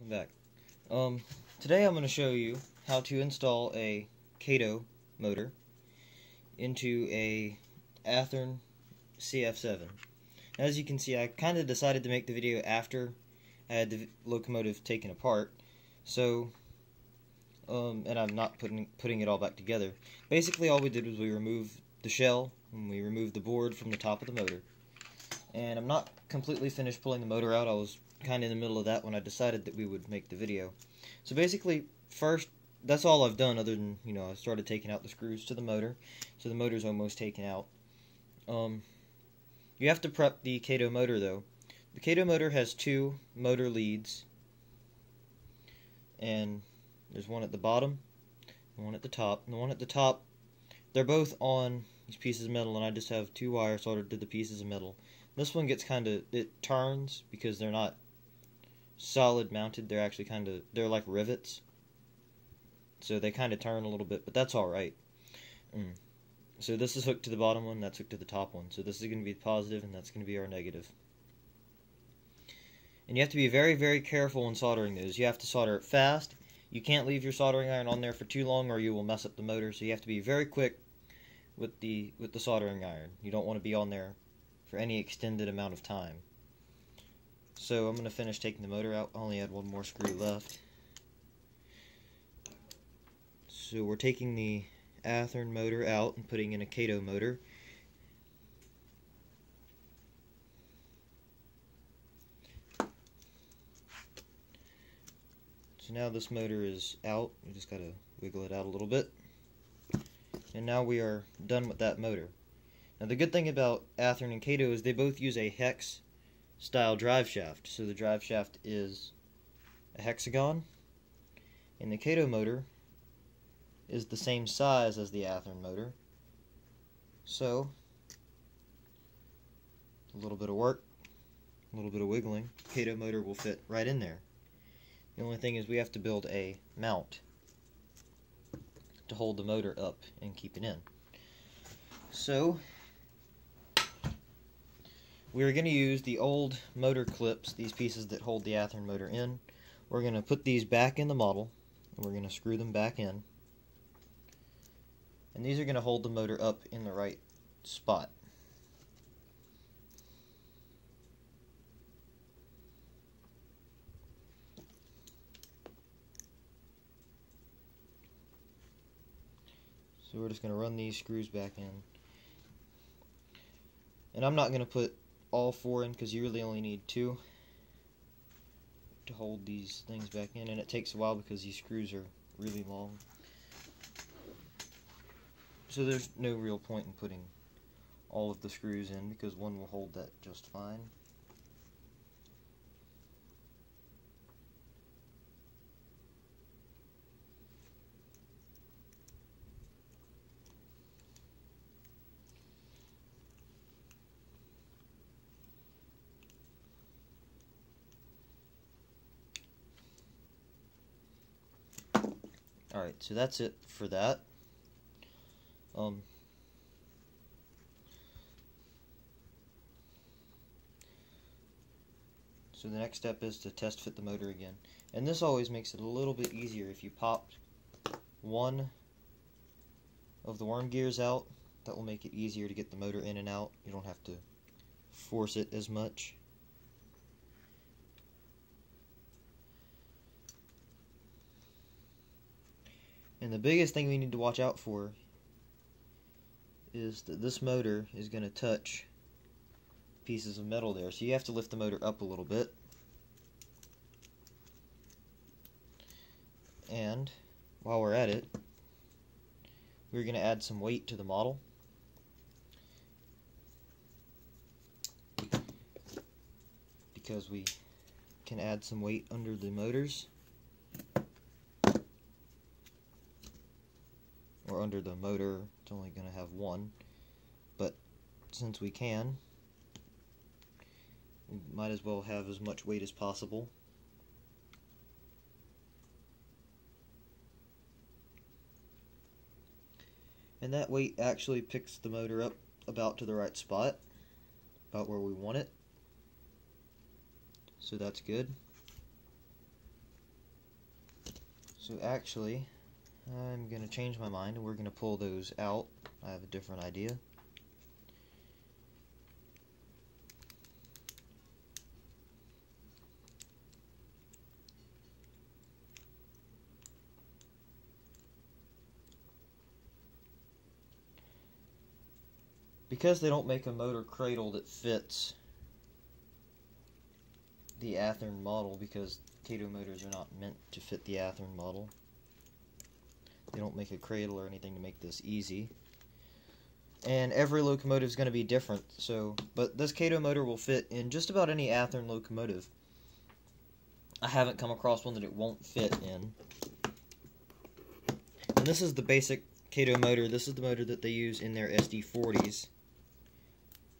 I'm back. Today I'm going to show you how to install a Kato motor into a Athearn CF7. As you can see, I kind of decided to make the video after I had the locomotive taken apart, so and I'm not putting it all back together. Basically, all we did was we removed the shell and we removed the board from the top of the motor. And I'm not completely finished pulling the motor out. I was kind of in the middle of that when I decided that we would make the video. So basically, first, that's all I've done other than, I started taking out the screws to the motor. So the motor's almost taken out. You have to prep the Kato motor though. The Kato motor has two motor leads, and there's one at the bottom and one at the top. And the one at the top, they're both on these pieces of metal, and I just have two wires soldered to the pieces of metal. This one gets it turns because they're not solid mounted. They're actually they're like rivets. So they kind of turn a little bit, but that's alright. So this is hooked to the bottom one, that's hooked to the top one. So this is going to be positive, and that's going to be our negative. And you have to be very, very careful when soldering those. You have to solder it fast. You can't leave your soldering iron on there for too long or you will mess up the motor. So you have to be very quick with the soldering iron. You don't want to be on there for any extended amount of time. So I'm going to finish taking the motor out. I only had one more screw left. So we're taking the Athearn motor out and putting in a Kato motor. So now this motor is out. We just got to wiggle it out a little bit. And now we are done with that motor. Now the good thing about Athearn and Kato is they both use a hex style drive shaft. So the drive shaft is a hexagon, and the Kato motor is the same size as the Athearn motor. So a little bit of work, a little bit of wiggling, Kato motor will fit right in there. The only thing is we have to build a mount to hold the motor up and keep it in. So we're going to use the old motor clips, these pieces that hold the Athearn motor in. We're going to put these back in the model, and we're going to screw them back in. And these are going to hold the motor up in the right spot. So we're just going to run these screws back in. And I'm not going to put all four in because you really only need two to hold these things back in, and it takes a while because these screws are really long. So there's no real point in putting all of the screws in because one will hold that just fine. Alright, so that's it for that. So the next step is to test fit the motor again. And this always makes it a little bit easier if you popped one of the worm gears out. That will make it easier to get the motor in and out. You don't have to force it as much. And the biggest thing we need to watch out for is that this motor is going to touch pieces of metal there. So you have to lift the motor up a little bit. And while we're at it, we're going to add some weight to the model. Because we can add some weight under the motors. Or under the motor. It's only going to have one, but since we can, we might as well have as much weight as possible. And that weight actually picks the motor up about to the right spot, about where we want it. So that's good. So actually, I'm going to change my mind and we're going to pull those out. I have a different idea. Because they don't make a motor cradle that fits the Athearn model, because Kato motors are not meant to fit the Athearn model. They don't make a cradle or anything to make this easy. And every locomotive is going to be different, but this Kato motor will fit in just about any Athearn locomotive. I haven't come across one that it won't fit in. And this is the basic Kato motor. This is the motor that they use in their SD40s.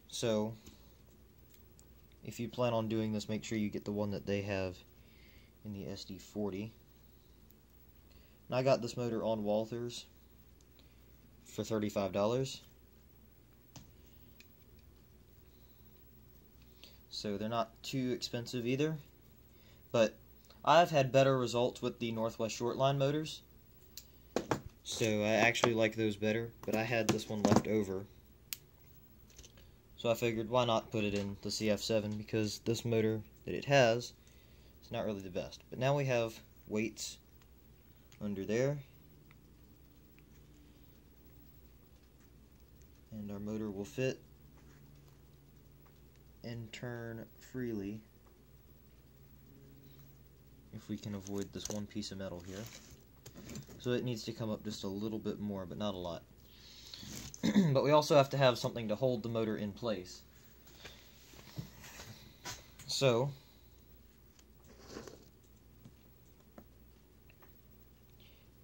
So, if you plan on doing this, make sure you get the one that they have in the SD40. And I got this motor on Walthers for $35. So they're not too expensive either. But I've had better results with the Northwest Shortline motors. So I actually like those better, but I had this one left over. So I figured, why not put it in the CF7, because this motor that it has is not really the best. But now we have weights under there, and our motor will fit and turn freely if we can avoid this one piece of metal here. So it needs to come up just a little bit more, but not a lot. But we also have to have something to hold the motor in place. So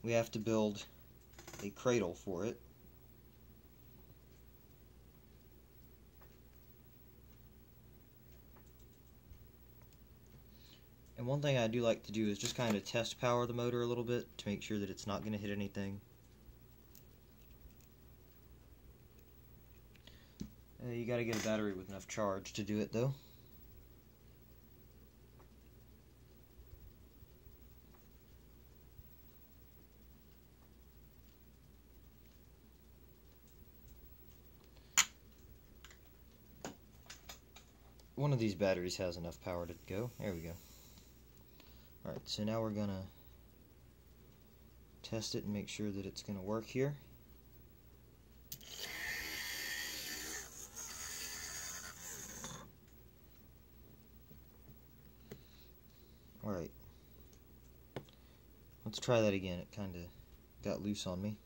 we have to build a cradle for it. And one thing I do like to do is just kind of test power the motor a little bit to make sure that it's not going to hit anything. You got to get a battery with enough charge to do it though. One of these batteries has enough power to go. There we go. Alright, so now we're gonna test it and make sure that it's gonna work here. Alright. Let's try that again. It kinda got loose on me.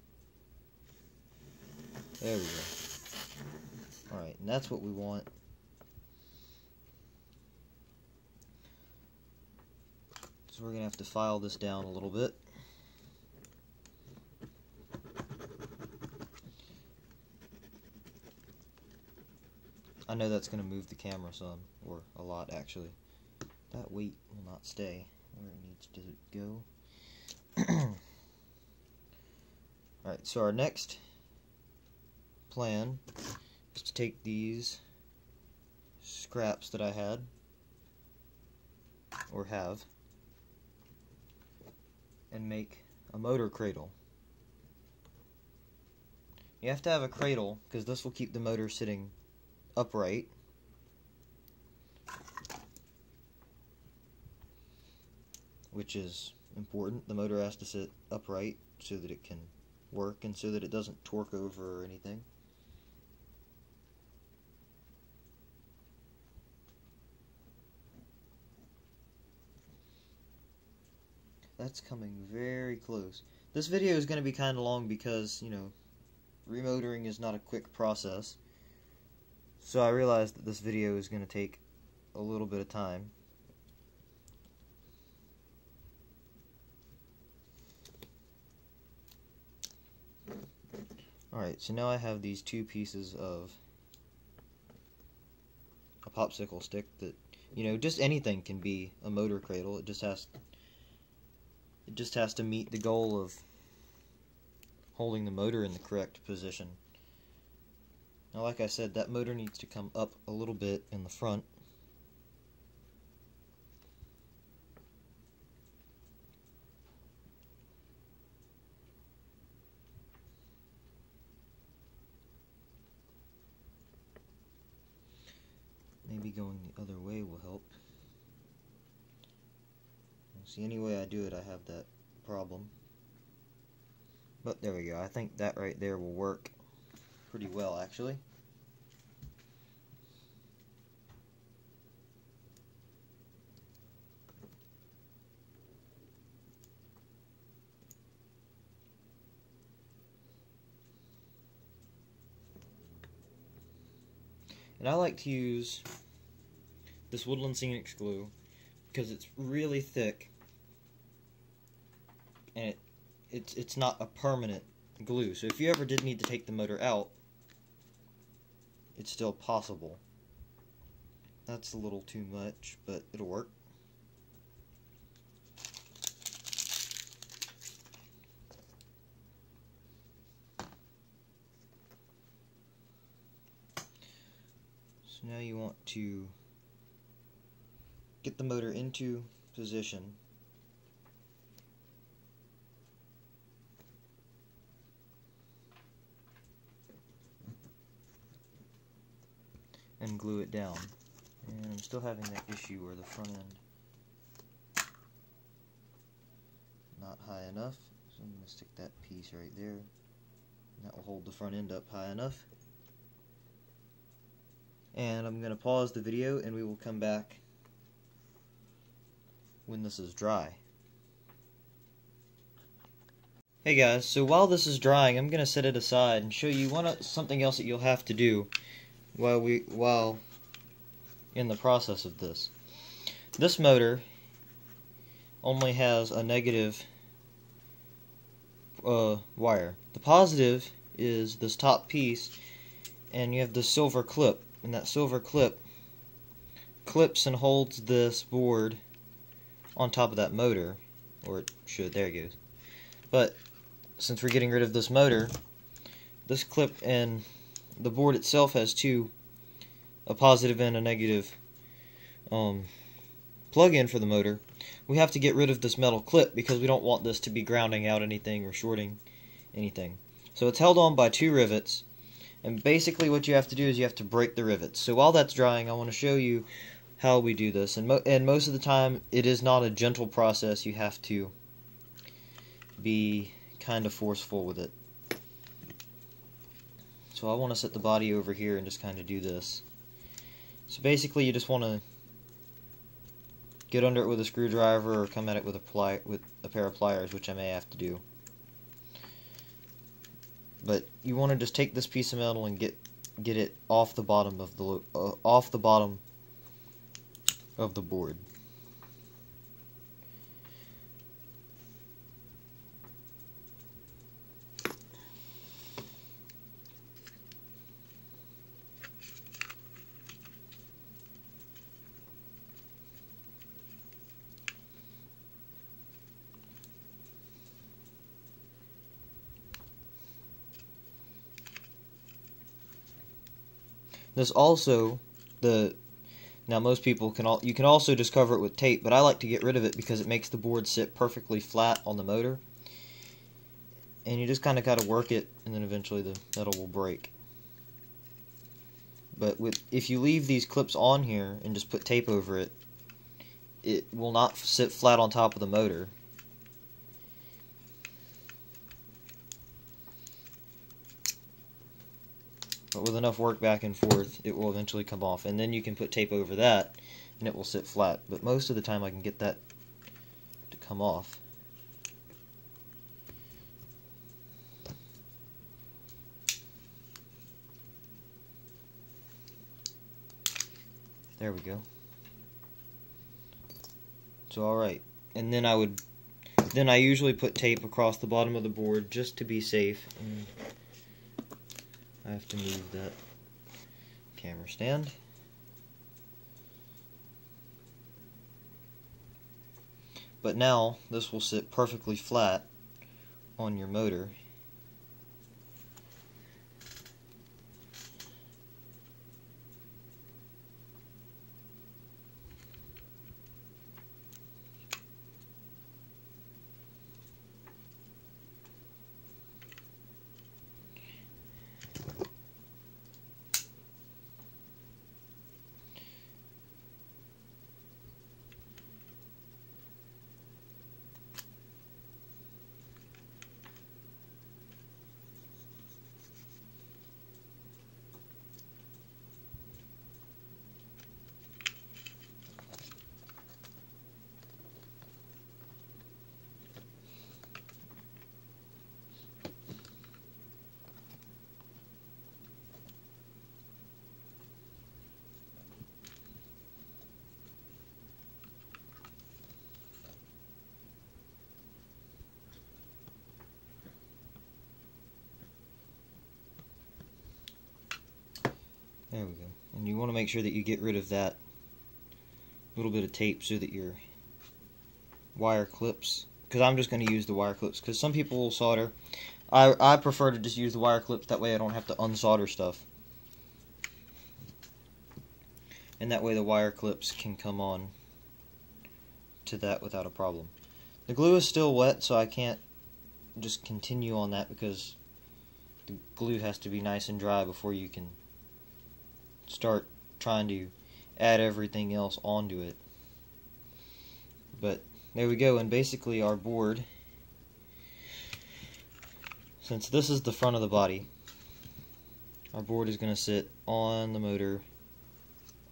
There we go. Alright, and that's what we want. So we're going to have to file this down a little bit. I know that's going to move the camera some, or a lot actually. That weight will not stay where it needs to go. Alright, so our next plan is to take these scraps that I had, or have, and make a motor cradle. You have to have a cradle because this will keep the motor sitting upright. Which is important. The motor has to sit upright so that it can work and so that it doesn't torque over or anything. That's coming very close. This video is going to be kind of long because, you know, remotoring is not a quick process. So I realized that this video is going to take a little bit of time. Alright, so now I have these two pieces of a popsicle stick that, you know, just anything can be a motor cradle. It just has to meet the goal of holding the motor in the correct position. Now, like I said, that motor needs to come up a little bit in the front. going the other way will help. See, any way I do it, I have that problem. But there we go. I think that right there will work pretty well, actually. And I like to use this Woodland Scenics glue because it's really thick and it's not a permanent glue. So if you ever did need to take the motor out, it's still possible. That's a little too much, but it'll work. So now you want to get the motor into position. And glue it down. And I'm still having that issue where the front end not high enough. So I'm going to stick that piece right there. And that will hold the front end up high enough. And I'm going to pause the video and we will come back when this is dry. Hey guys, so while this is drying, I'm going to set it aside and show you something else that you'll have to do while in the process of this. This motor only has a negative wire. The positive is this top piece, and you have the silver clip, and that silver clip clips and holds this board on top of that motor, or it should. There it goes. But since we're getting rid of this motor, this clip and the board itself has a positive and a negative plug-in for the motor. We have to get rid of this metal clip because we don't want this to be grounding out anything or shorting anything. So it's held on by 2 rivets, and basically what you have to do is you have to break the rivets. So while that's drying, I want to show you how we do this. And most of the time it is not a gentle process. You have to be kind of forceful with it. So I want to set the body over here and just kind of do this. So basically you just want to get under it with a screwdriver or come at it with a pair of pliers, which I may have to do. But you want to just take this piece of metal and get it off the bottom of the board. This also, now most people you can also just cover it with tape, but I like to get rid of it because it makes the board sit perfectly flat on the motor. And you just kind of got to work it, and then eventually the metal will break. But if you leave these clips on here and just put tape over it, it will not sit flat on top of the motor. But with enough work back and forth, it will eventually come off. And then you can put tape over that, and it will sit flat. But most of the time I can get that to come off. There we go. So alright. And then I usually put tape across the bottom of the board just to be safe. And I have to move that camera stand. But now this will sit perfectly flat on your motor. There we go. And you want to make sure that you get rid of that little bit of tape so that your wire clips, because I'm just going to use the wire clips, because some people will solder. I prefer to just use the wire clips, that way I don't have to unsolder stuff. And that way the wire clips can come on to that without a problem. The glue is still wet, so I can't just continue on that because the glue has to be nice and dry before you can start trying to add everything else onto it. But there we go, and basically our board, since this is the front of the body, our board is going to sit on the motor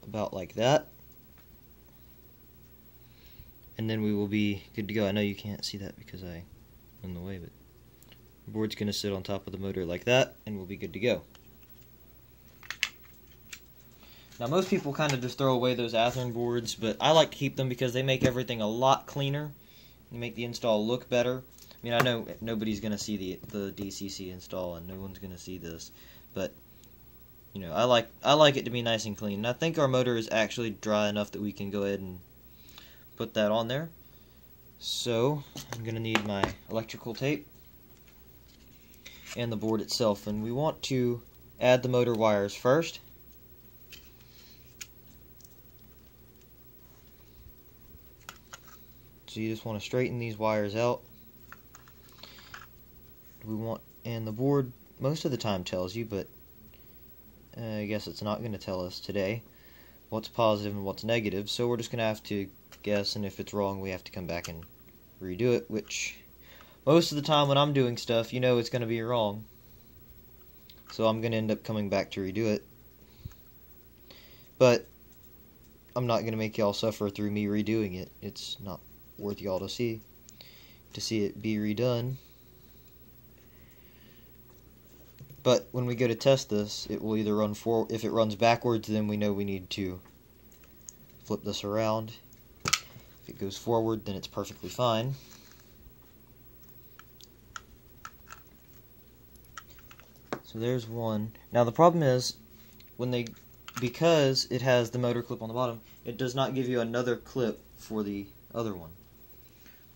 about like that, and then we will be good to go. I know you can't see that because I'm in the way, but the board's going to sit on top of the motor like that, and we'll be good to go. Now most people kind of just throw away those Athearn boards, but I like to keep them because they make everything a lot cleaner. They make the install look better. I mean, I know nobody's going to see the DCC install, and no one's going to see this, but you know, I like it to be nice and clean. And I think our motor is actually dry enough that we can go ahead and put that on there. So I'm going to need my electrical tape and the board itself, and we want to add the motor wires first. So you just want to straighten these wires out. And the board most of the time tells you, but I guess it's not going to tell us today what's positive and what's negative, so we're just going to have to guess, and if it's wrong we have to come back and redo it, which most of the time when I'm doing stuff, you know it's going to be wrong. So I'm going to end up coming back to redo it. But I'm not going to make y'all suffer through me redoing it. It's not worth y'all to see it be redone. But when we go to test this, it will either run forward. If it runs backwards, then we know we need to flip this around. If it goes forward, then it's perfectly fine. So there's one. Now the problem is, because it has the motor clip on the bottom, it does not give you another clip for the other one.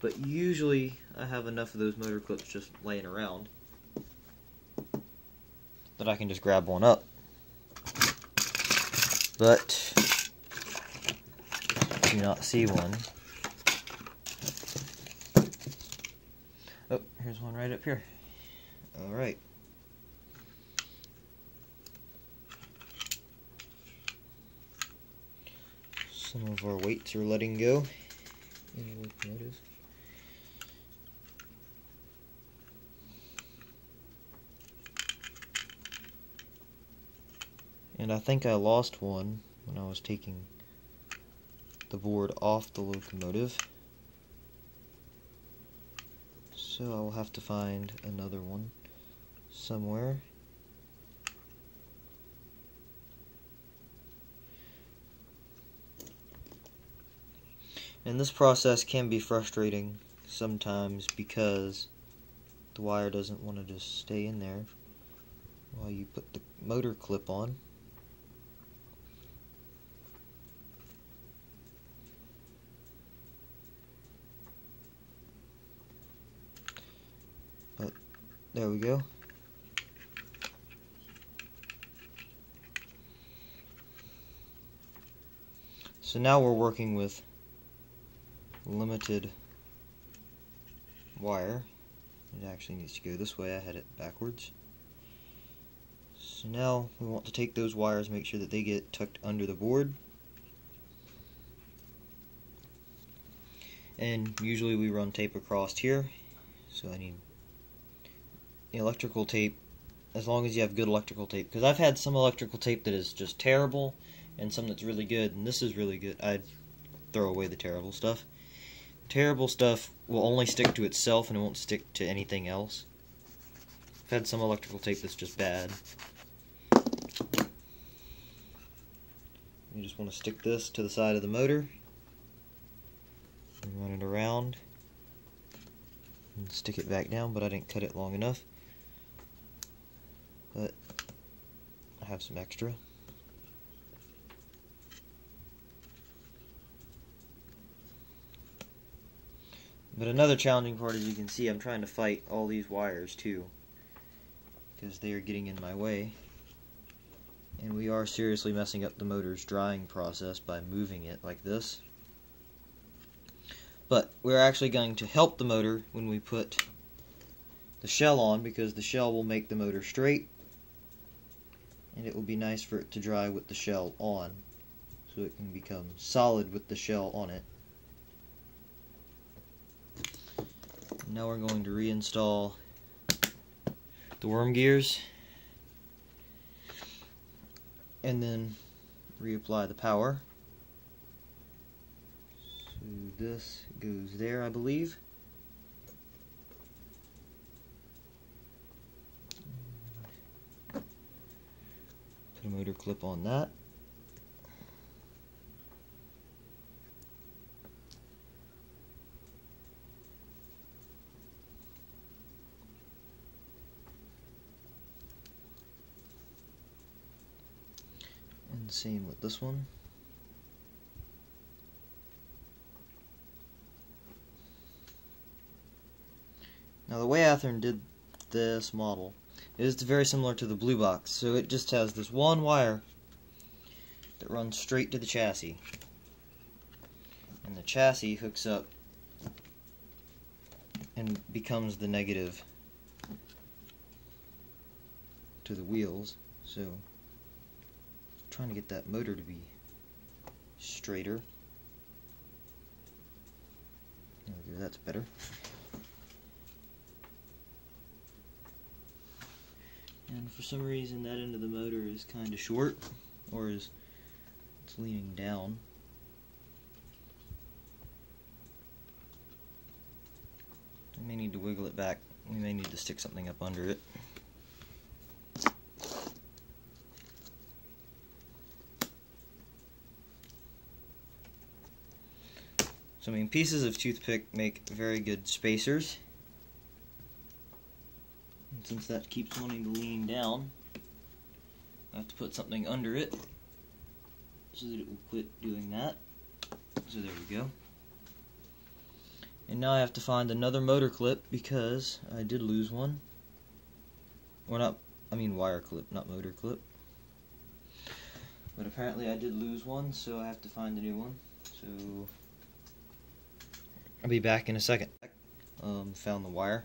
But usually I have enough of those motor clips just laying around that I can just grab one up. But I do not see one. Oh, here's one right up here. Alright. Some of our weights are letting go in the locomotive. And I think I lost one when I was taking the board off the locomotive. So I will have to find another one somewhere. And this process can be frustrating sometimes because the wire doesn't want to just stay in there while you put the motor clip on. But there we go. So now we're working with limited wire. It actually needs to go this way. I had it backwards. So now we want to take those wires, make sure that they get tucked under the board. And usually we run tape across here. So I need electrical tape, as long as you have good electrical tape. Because I've had some electrical tape that is just terrible, and some that's really good, and this is really good. I'd throw away the terrible stuff. Terrible stuff will only stick to itself and it won't stick to anything else. I've had some electrical tape that's just bad. You just want to stick this to the side of the motor and run it around and stick it back down, but I didn't cut it long enough. But I have some extra. But another challenging part, as you can see, I'm trying to fight all these wires too, because they are getting in my way. And we are seriously messing up the motor's drying process by moving it like this. But we're actually going to help the motor when we put the shell on, because the shell will make the motor straight, and it will be nice for it to dry with the shell on, so it can become solid with the shell on it. Now we're going to reinstall the worm gears and then reapply the power. So this goes there, I believe. Put a motor clip on that. And same with this one. Now the way Athearn did this model is very similar to the blue box, so it just has this one wire that runs straight to the chassis, and the chassis hooks up and becomes the negative to the wheels. So trying to get that motor to be straighter. There we go, that's better. And for some reason that end of the motor is kind of short, or it's leaning down. We may need to wiggle it back. We may need to stick something up under it. So I mean, pieces of toothpick make very good spacers. And since that keeps wanting to lean down, I have to put something under it so that it will quit doing that. So there we go. And now I have to find another motor clip, because I did lose one. Or not, I mean wire clip, not motor clip. But apparently I did lose one, so I have to find a new one. So I'll be back in a second. Found the wire.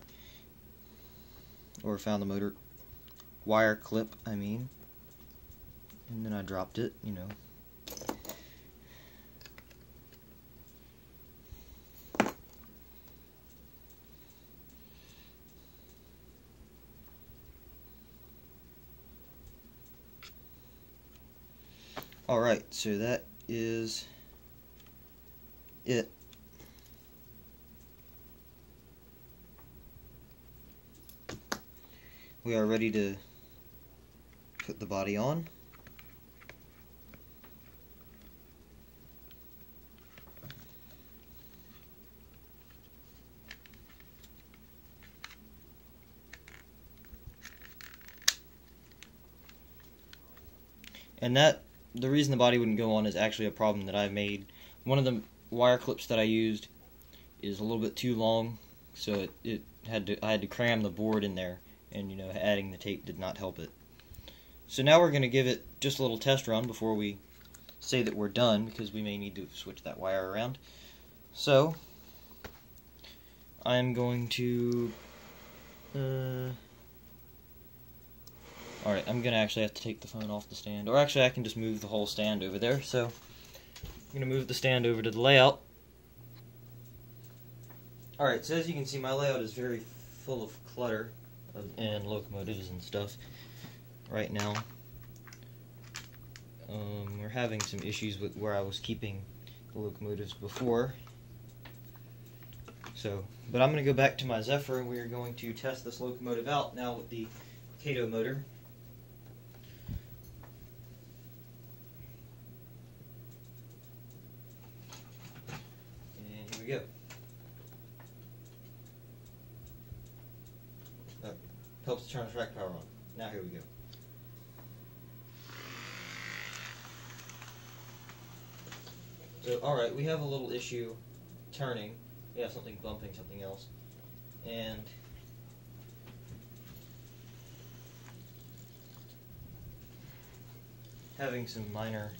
Or found the motor wire clip, I mean. And then I dropped it, you know. Alright, so that is it. We are ready to put the body on. And the reason the body wouldn't go on is actually a problem that I made. One of the wire clips that I used is a little bit too long, so I had to cram the board in there, and you know, adding the tape did not help it. So now we're going to give it just a little test run before we say that we're done, because we may need to switch that wire around. So I'm going to alright, I'm going to actually have to take the phone off the stand. Or actually, I can just move the whole stand over there. So I'm going to move the stand over to the layout. Alright, so as you can see, my layout is very full of clutter and locomotives and stuff right now. We're having some issues with where I was keeping the locomotives before. But I'm going to go back to my Zephyr, and we are going to test this locomotive out now with the Kato motor. And here we go. That helps turn the track power on. Now here we go. So, alright, we have a little issue turning. you have something bumping something else. And having some minor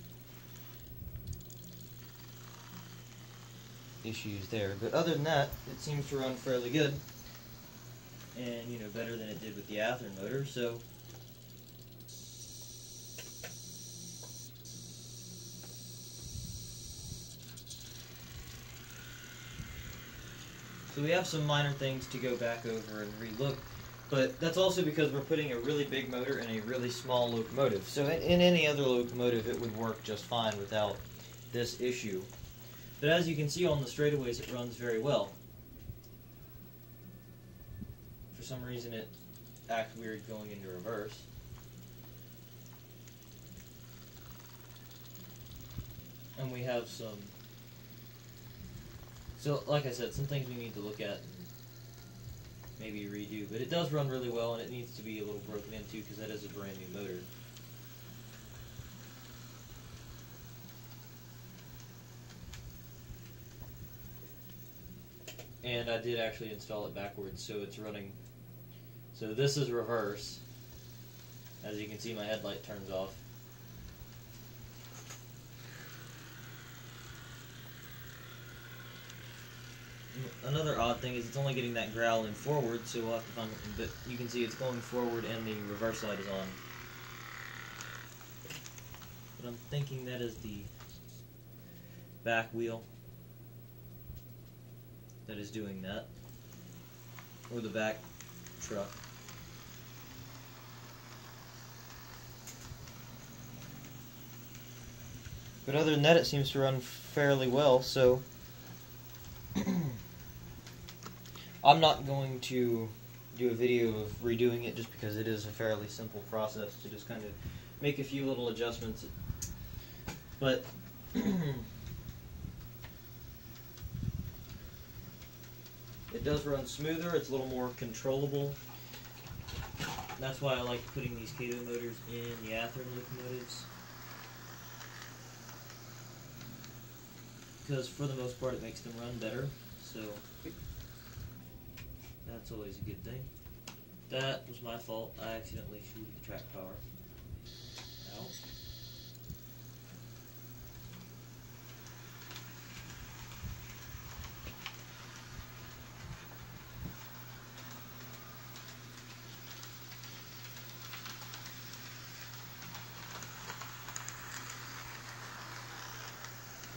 issues there, but other than that, it seems to run fairly good, and you know, better than it did with the Athearn motor. So we have some minor things to go back over and relook, but that's also because we're putting a really big motor in a really small locomotive. So in any other locomotive, it would work just fine without this issue. But as you can see on the straightaways, it runs very well. For some reason, it acts weird going into reverse. And we have some... So, like I said, some things we need to look at and maybe redo. But it does run really well, and it needs to be a little broken into because that is a brand new motor. And I did actually install it backwards, so it's running. So this is reverse. As you can see, my headlight turns off. Another odd thing is it's only getting that growl in forward, so we'll have to find it. But you can see it's going forward and the reverse light is on. But I'm thinking that is the back wheel that is doing that, or the back truck. But other than that, it seems to run fairly well, so I'm not going to do a video of redoing it just because it is a fairly simple process to just kind of make a few little adjustments. But it does run smoother, it's a little more controllable. That's why I like putting these Kato motors in the Athearn locomotives, because for the most part it makes them run better, so that's always a good thing. That was my fault. I accidentally shooted the track power out.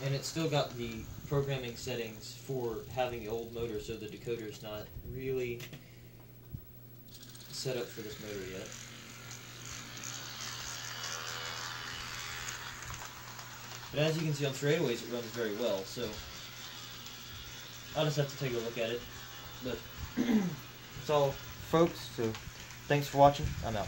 And it's still got the programming settings for having the old motor, so the decoder's not really set up for this motor yet. But as you can see on straightaways, it runs very well, so I'll just have to take a look at it. But that's all, folks, so thanks for watching. I'm out.